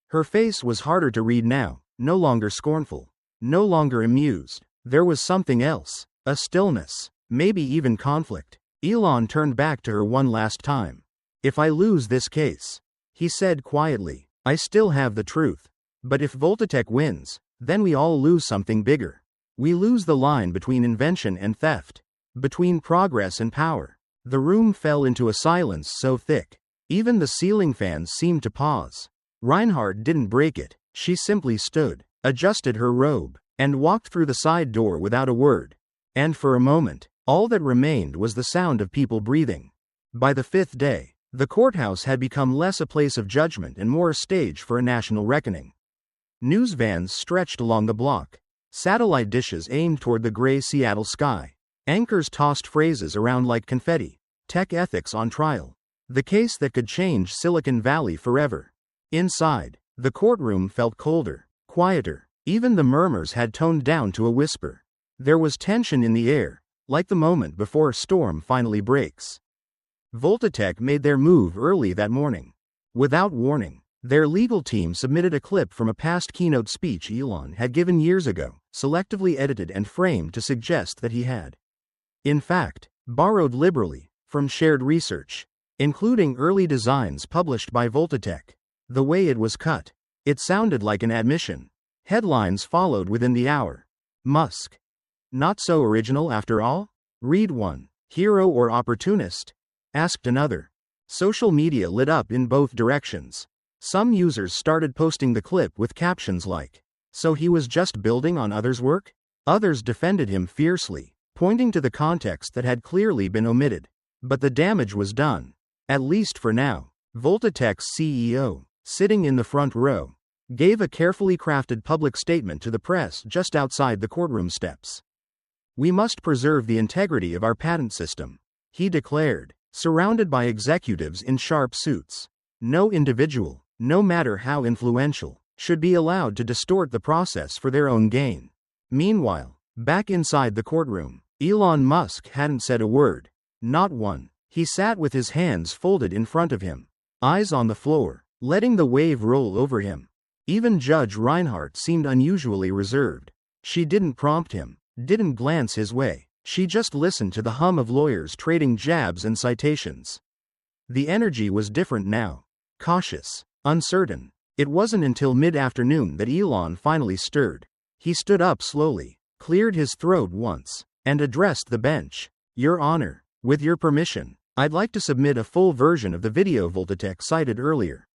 Her face was harder to read now, no longer scornful, no longer amused. There was something else, a stillness, maybe even conflict. Elon turned back to her one last time. "If I lose this case," he said quietly, "I still have the truth. But if Voltatech wins, then we all lose something bigger. We lose the line between invention and theft, between progress and power." The room fell into a silence so thick, even the ceiling fans seemed to pause. Reinhardt didn't break it. She simply stood, adjusted her robe, and walked through the side door without a word. And for a moment, all that remained was the sound of people breathing. By the 5th day, the courthouse had become less a place of judgment and more a stage for a national reckoning. News vans stretched along the block, satellite dishes aimed toward the gray Seattle sky. Anchors tossed phrases around like confetti. Tech ethics on trial. The case that could change Silicon Valley forever. Inside, the courtroom felt colder, quieter. Even the murmurs had toned down to a whisper. There was tension in the air, like the moment before a storm finally breaks. Voltatech made their move early that morning. Without warning, their legal team submitted a clip from a past keynote speech Elon had given years ago, selectively edited and framed to suggest that he had, in fact, borrowed liberally from shared research, including early designs published by Voltatech. The way it was cut, it sounded like an admission. Headlines followed within the hour. Musk. Not so original after all? Read one. Hero or opportunist? Asked another. Social media lit up in both directions. Some users started posting the clip with captions like, "So he was just building on others' work?" Others defended him fiercely, pointing to the context that had clearly been omitted. But the damage was done. At least for now. Voltatech's CEO, sitting in the front row, gave a carefully crafted public statement to the press just outside the courtroom steps. "We must preserve the integrity of our patent system," he declared, surrounded by executives in sharp suits. "No individual, no matter how influential, should be allowed to distort the process for their own gain." Meanwhile, back inside the courtroom, Elon Musk hadn't said a word. Not one. He sat with his hands folded in front of him, eyes on the floor, letting the wave roll over him. Even Judge Reinhardt seemed unusually reserved. She didn't prompt him, didn't glance his way. She just listened to the hum of lawyers trading jabs and citations. The energy was different now. Cautious, uncertain. It wasn't until mid-afternoon that Elon finally stirred. He stood up slowly, cleared his throat once, and addressed the bench. "Your Honor, with your permission, I'd like to submit a full version of the video Voltatech cited earlier.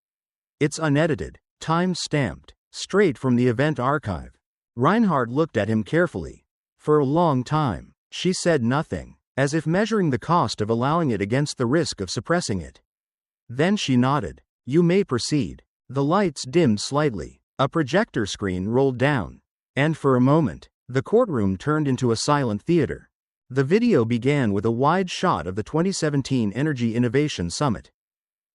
It's unedited, time-stamped, straight from the event archive." Reinhardt looked at him carefully. For a long time, she said nothing, as if measuring the cost of allowing it against the risk of suppressing it. Then she nodded. "You may proceed." The lights dimmed slightly, a projector screen rolled down, and for a moment, the courtroom turned into a silent theater. The video began with a wide shot of the 2017 Energy Innovation Summit.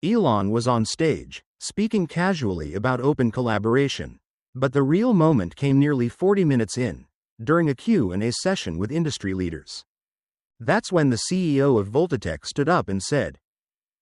Elon was on stage, speaking casually about open collaboration. But the real moment came nearly 40 minutes in, during a Q&A session with industry leaders. That's when the CEO of Voltatech stood up and said,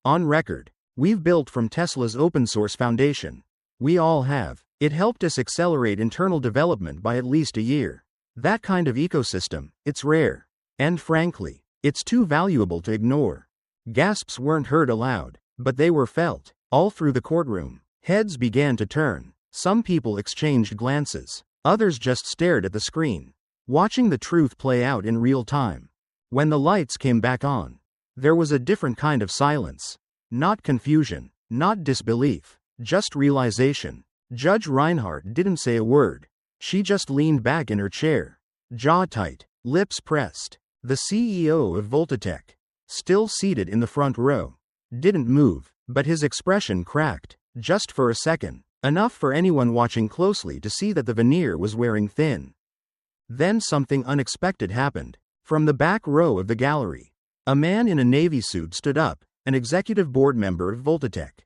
"On record, we've built from Tesla's open source foundation. We all have. It helped us accelerate internal development by at least a year. That kind of ecosystem, it's rare. And frankly, it's too valuable to ignore." Gasps weren't heard aloud, but they were felt. All through the courtroom, heads began to turn. Some people exchanged glances. Others just stared at the screen, watching the truth play out in real time. When the lights came back on, there was a different kind of silence. Not confusion, not disbelief, just realization. Judge Reinhardt didn't say a word. She just leaned back in her chair, jaw tight, lips pressed. The CEO of Voltatech, still seated in the front row, didn't move, but his expression cracked, just for a second, enough for anyone watching closely to see that the veneer was wearing thin. Then something unexpected happened. From the back row of the gallery, a man in a navy suit stood up, an executive board member of Voltatech.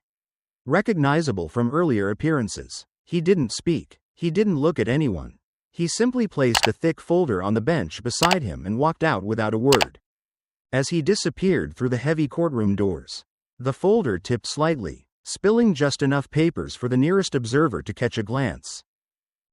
Recognizable from earlier appearances. He didn't speak. He didn't look at anyone. He simply placed a thick folder on the bench beside him and walked out without a word. As he disappeared through the heavy courtroom doors, the folder tipped slightly, spilling just enough papers for the nearest observer to catch a glance.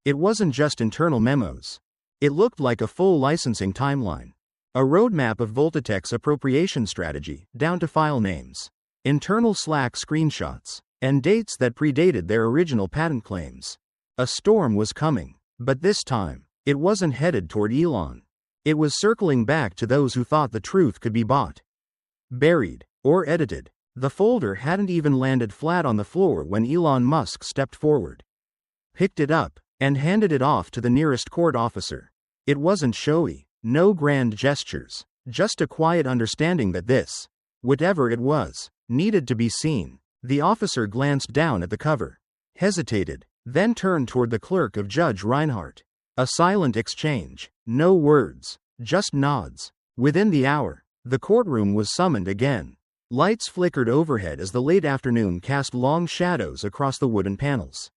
It wasn't just internal memos. It looked like a full licensing timeline. A roadmap of Voltatech's appropriation strategy, down to file names, internal Slack screenshots, and dates that predated their original patent claims. A storm was coming, but this time, it wasn't headed toward Elon. It was circling back to those who thought the truth could be bought, buried, or edited. The folder hadn't even landed flat on the floor when Elon Musk stepped forward, picked it up, and handed it off to the nearest court officer. It wasn't showy, no grand gestures, just a quiet understanding that this, whatever it was, needed to be seen. The officer glanced down at the cover, hesitated, then turned toward the clerk of Judge Reinhardt. A silent exchange, no words, just nods. Within the hour, the courtroom was summoned again. Lights flickered overhead as the late afternoon cast long shadows across the wooden panels.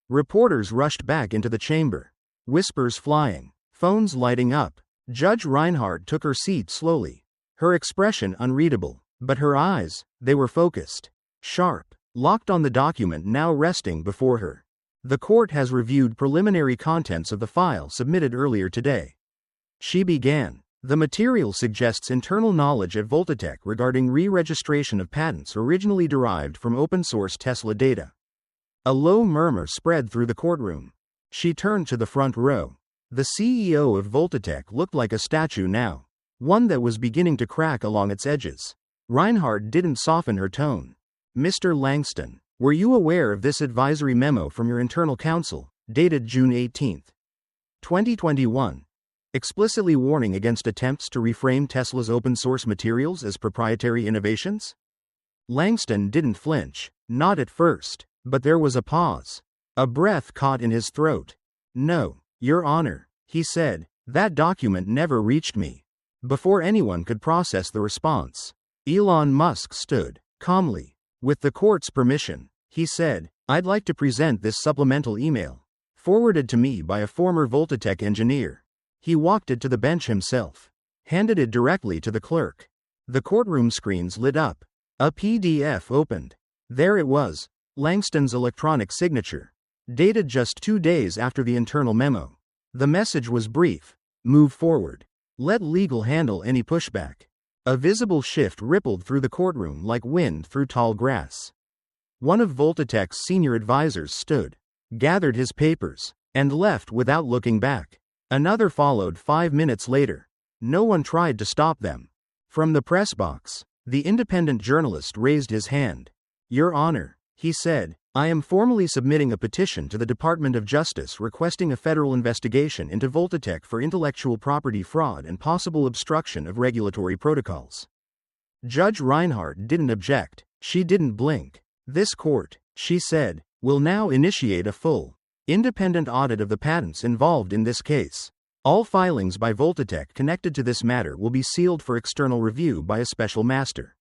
Reporters rushed back into the chamber, whispers flying, phones lighting up. Judge Reinhardt took her seat slowly. Her expression unreadable, but her eyes, they were focused, sharp, locked on the document now resting before her. The court has reviewed preliminary contents of the file submitted earlier today. She began. The material suggests internal knowledge at Voltatech regarding re-registration of patents originally derived from open-source Tesla data. A low murmur spread through the courtroom. She turned to the front row. The CEO of Voltatech looked like a statue now, one that was beginning to crack along its edges. Reinhardt didn't soften her tone. Mr. Langston, were you aware of this advisory memo from your internal counsel, dated June 18, 2021? Explicitly warning against attempts to reframe Tesla's open-source materials as proprietary innovations? Langston didn't flinch, not at first, but there was a pause. A breath caught in his throat. No, Your Honor, he said, that document never reached me. Before anyone could process the response, Elon Musk stood, calmly. With the court's permission, he said, I'd like to present this supplemental email, forwarded to me by a former Voltatech engineer. He walked it to the bench himself, handed it directly to the clerk. The courtroom screens lit up. A PDF opened. There it was, Langston's electronic signature, dated just 2 days after the internal memo. The message was brief. Move forward. Let legal handle any pushback. A visible shift rippled through the courtroom like wind through tall grass. One of Voltatech's senior advisors stood, gathered his papers, and left without looking back. Another followed 5 minutes later. No one tried to stop them. From the press box, the independent journalist raised his hand. Your Honor, he said, I am formally submitting a petition to the Department of Justice requesting a federal investigation into Voltatech for intellectual property fraud and possible obstruction of regulatory protocols. Judge Reinhardt didn't object. She didn't blink. This court, she said, will now initiate a full, independent audit of the patents involved in this case. All filings by Voltatech connected to this matter will be sealed for external review by a special master.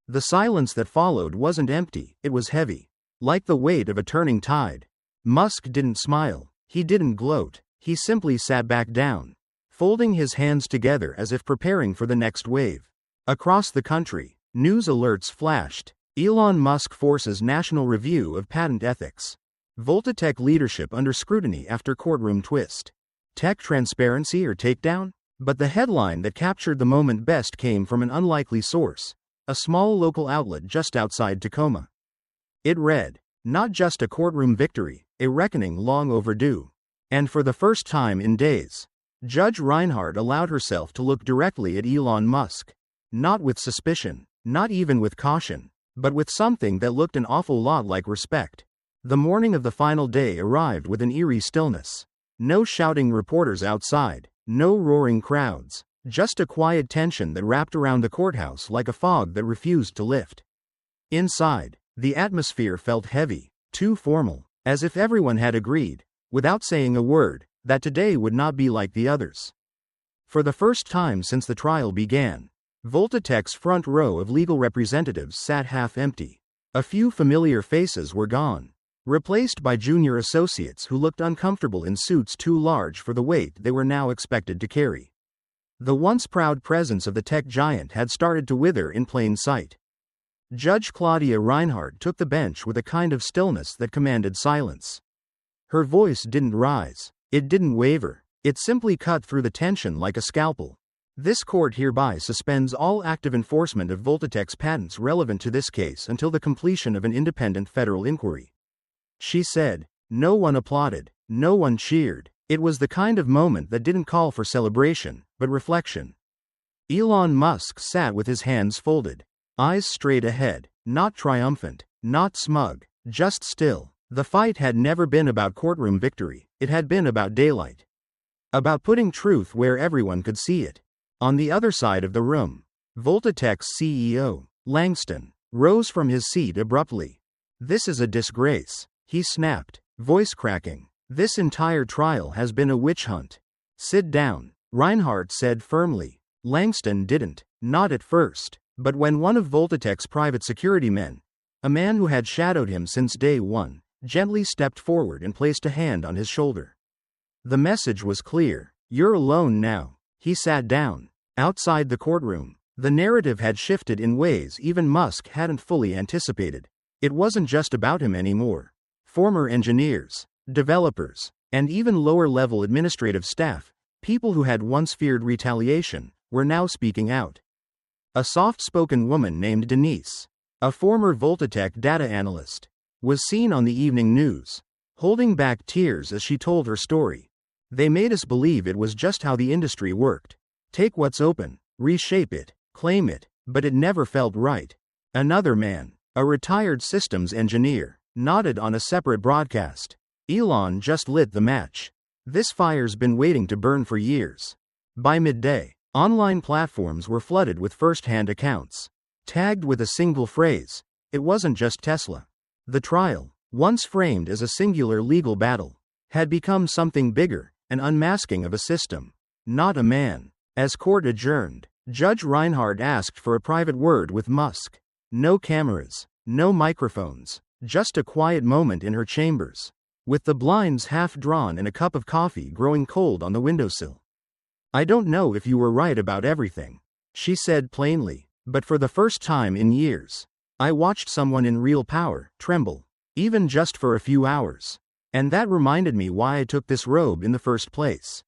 The silence that followed wasn't empty, it was heavy, like the weight of a turning tide. Musk didn't smile, he didn't gloat, he simply sat back down, folding his hands together as if preparing for the next wave. Across the country, news alerts flashed. Elon Musk forces national review of patent ethics. Voltatech leadership under scrutiny after courtroom twist. Tech transparency or takedown? But the headline that captured the moment best came from an unlikely source, a small local outlet just outside Tacoma. It read, not just a courtroom victory, a reckoning long overdue. And for the first time in days, Judge Reinhardt allowed herself to look directly at Elon Musk. Not with suspicion, not even with caution, but with something that looked an awful lot like respect. The morning of the final day arrived with an eerie stillness. No shouting reporters outside, no roaring crowds, just a quiet tension that wrapped around the courthouse like a fog that refused to lift. Inside, the atmosphere felt heavy, too formal, as if everyone had agreed, without saying a word, that today would not be like the others. For the first time since the trial began, Voltatech's front row of legal representatives sat half empty. A few familiar faces were gone, replaced by junior associates who looked uncomfortable in suits too large for the weight they were now expected to carry. The once proud presence of the tech giant had started to wither in plain sight. Judge Claudia Reinhardt took the bench with a kind of stillness that commanded silence. Her voice didn't rise, it didn't waver, it simply cut through the tension like a scalpel. This court hereby suspends all active enforcement of Voltatech's patents relevant to this case until the completion of an independent federal inquiry. She said. No one applauded, no one cheered. It was the kind of moment that didn't call for celebration, but reflection. Elon Musk sat with his hands folded, eyes straight ahead, not triumphant, not smug, just still. The fight had never been about courtroom victory, it had been about daylight. About putting truth where everyone could see it. On the other side of the room, Voltatech's CEO, Langston, rose from his seat abruptly. This is a disgrace, he snapped, voice cracking. This entire trial has been a witch hunt. Sit down, Reinhardt said firmly. Langston didn't, not at first, but when one of Voltatech's private security men, a man who had shadowed him since day one, gently stepped forward and placed a hand on his shoulder. The message was clear. You're alone now. He sat down. Outside the courtroom, the narrative had shifted in ways even Musk hadn't fully anticipated. It wasn't just about him anymore. Former engineers, developers, and even lower-level administrative staff, people who had once feared retaliation, were now speaking out. A soft-spoken woman named Denise, a former Voltatech data analyst, was seen on the evening news, holding back tears as she told her story. They made us believe it was just how the industry worked. Take what's open, reshape it, claim it, but it never felt right. Another man, a retired systems engineer, nodded on a separate broadcast. Elon just lit the match. This fire's been waiting to burn for years. By midday, online platforms were flooded with first-hand accounts, tagged with a single phrase. It wasn't just Tesla. The trial, once framed as a singular legal battle, had become something bigger, an unmasking of a system, not a man. As court adjourned, Judge Reinhardt asked for a private word with Musk. No cameras, no microphones, just a quiet moment in her chambers, with the blinds half drawn and a cup of coffee growing cold on the windowsill. "I don't know if you were right about everything," she said plainly, "but for the first time in years, I watched someone in real power tremble, even just for a few hours. And that reminded me why I took this robe in the first place."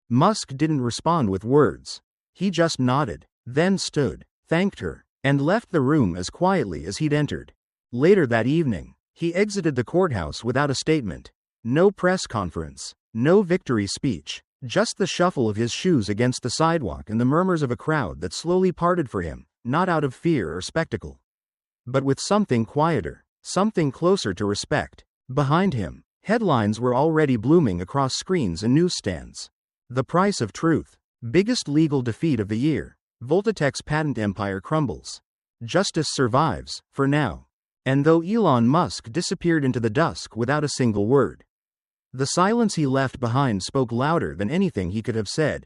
Musk didn't respond with words. He just nodded, then stood, thanked her, and left the room as quietly as he'd entered. Later that evening, he exited the courthouse without a statement. No press conference, no victory speech, just the shuffle of his shoes against the sidewalk and the murmurs of a crowd that slowly parted for him, not out of fear or spectacle, but with something quieter, something closer to respect. Behind him, headlines were already blooming across screens and newsstands. The price of truth. Biggest legal defeat of the year. Voltatech's patent empire crumbles. Justice survives, for now. And though Elon Musk disappeared into the dusk without a single word, the silence he left behind spoke louder than anything he could have said.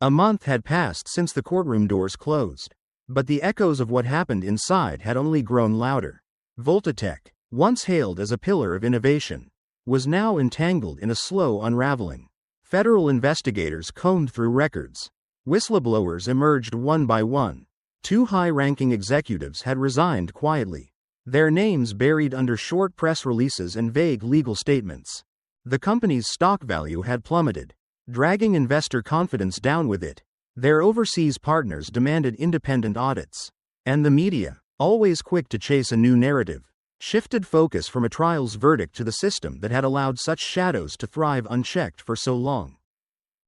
A month had passed since the courtroom doors closed, but the echoes of what happened inside had only grown louder. Voltatech, once hailed as a pillar of innovation, was now entangled in a slow unraveling. Federal investigators combed through records. Whistleblowers emerged one by one. 2 high-ranking executives had resigned quietly, their names buried under short press releases and vague legal statements. The company's stock value had plummeted, dragging investor confidence down with it. Their overseas partners demanded independent audits. And the media, always quick to chase a new narrative, shifted focus from a trial's verdict to the system that had allowed such shadows to thrive unchecked for so long.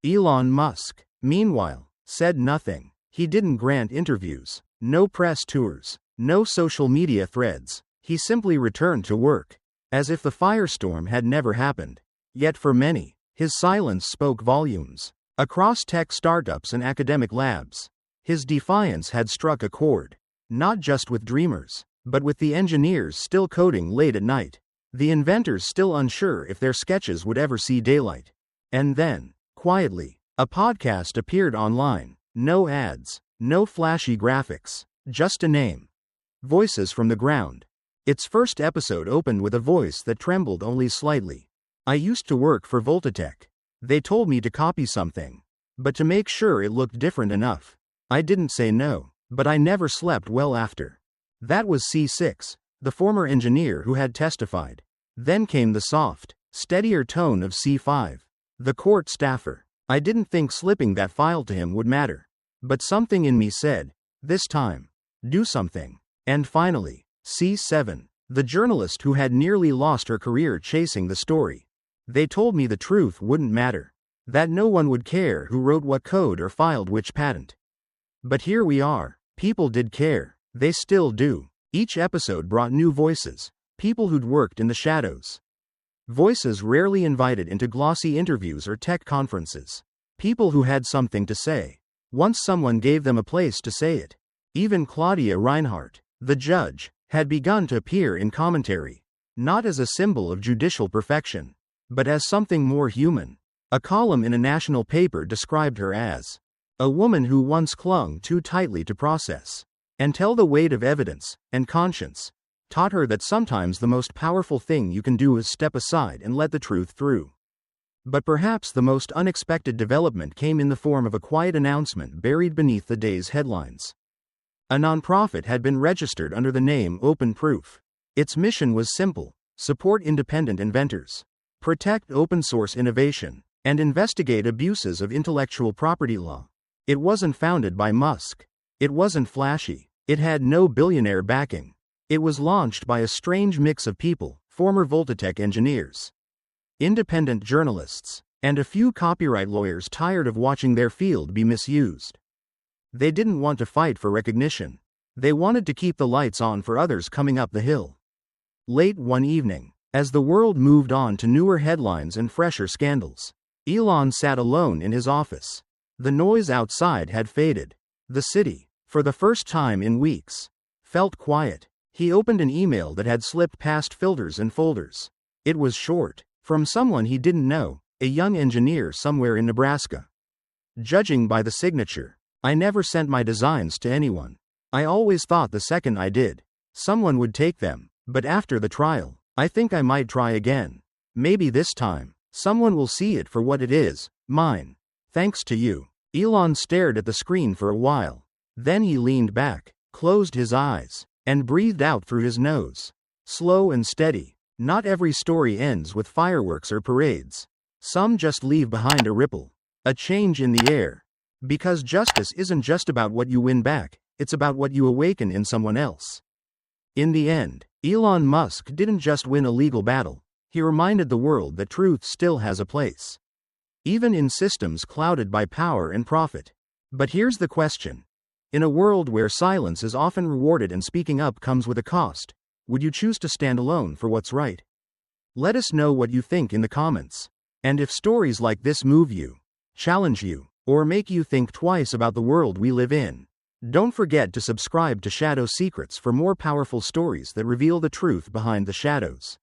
Elon Musk, meanwhile, said nothing. He didn't grant interviews, no press tours, no social media threads. He simply returned to work, as if the firestorm had never happened. Yet for many, his silence spoke volumes. Across tech startups and academic labs, his defiance had struck a chord, not just with dreamers, but with the engineers still coding late at night, the inventors still unsure if their sketches would ever see daylight. And then, quietly, a podcast appeared online. No ads, no flashy graphics, just a name. Voices from the Ground. Its first episode opened with a voice that trembled only slightly. "I used to work for Voltatech. They told me to copy something, but to make sure it looked different enough. I didn't say no, but I never slept well after." That was C6, the former engineer who had testified. Then came the soft, steadier tone of C5, the court staffer. "I didn't think slipping that file to him would matter. But something in me said, this time, do something." And finally, C7, the journalist who had nearly lost her career chasing the story. "They told me the truth wouldn't matter, that no one would care who wrote what code or filed which patent. But here we are. People did care. They still do." Each episode brought new voices, people who'd worked in the shadows. Voices rarely invited into glossy interviews or tech conferences. People who had something to say, once someone gave them a place to say it. Even Claudia Reinhardt, the judge, had begun to appear in commentary, not as a symbol of judicial perfection, but as something more human. A column in a national paper described her as a woman who once clung too tightly to process, until the weight of evidence and conscience taught her that sometimes the most powerful thing you can do is step aside and let the truth through. But perhaps the most unexpected development came in the form of a quiet announcement buried beneath the day's headlines. A nonprofit had been registered under the name Open Proof. Its mission was simple: support independent inventors, protect open source innovation, and investigate abuses of intellectual property law. It wasn't founded by Musk. It wasn't flashy. It had no billionaire backing. It was launched by a strange mix of people: former Voltatech engineers, independent journalists, and a few copyright lawyers tired of watching their field be misused. They didn't want to fight for recognition. They wanted to keep the lights on for others coming up the hill. Late one evening, as the world moved on to newer headlines and fresher scandals, Elon sat alone in his office. The noise outside had faded. The city, for the first time in weeks, felt quiet. He opened an email that had slipped past filters and folders. It was short, from someone he didn't know, a young engineer somewhere in Nebraska. Judging by the signature, I never sent my designs to anyone. I always thought the second I did, someone would take them, but after the trial, I think I might try again. Maybe this time, someone will see it for what it is, mine. Thanks to you. Elon stared at the screen for a while. Then he leaned back, closed his eyes, and breathed out through his nose. Slow and steady. Not every story ends with fireworks or parades. Some just leave behind a ripple, a change in the air. Because justice isn't just about what you win back, it's about what you awaken in someone else. In the end, Elon Musk didn't just win a legal battle, he reminded the world that truth still has a place, even in systems clouded by power and profit. But here's the question. In a world where silence is often rewarded and speaking up comes with a cost, would you choose to stand alone for what's right? Let us know what you think in the comments. And if stories like this move you, challenge you, or make you think twice about the world we live in, don't forget to subscribe to Shadow Secrets for more powerful stories that reveal the truth behind the shadows.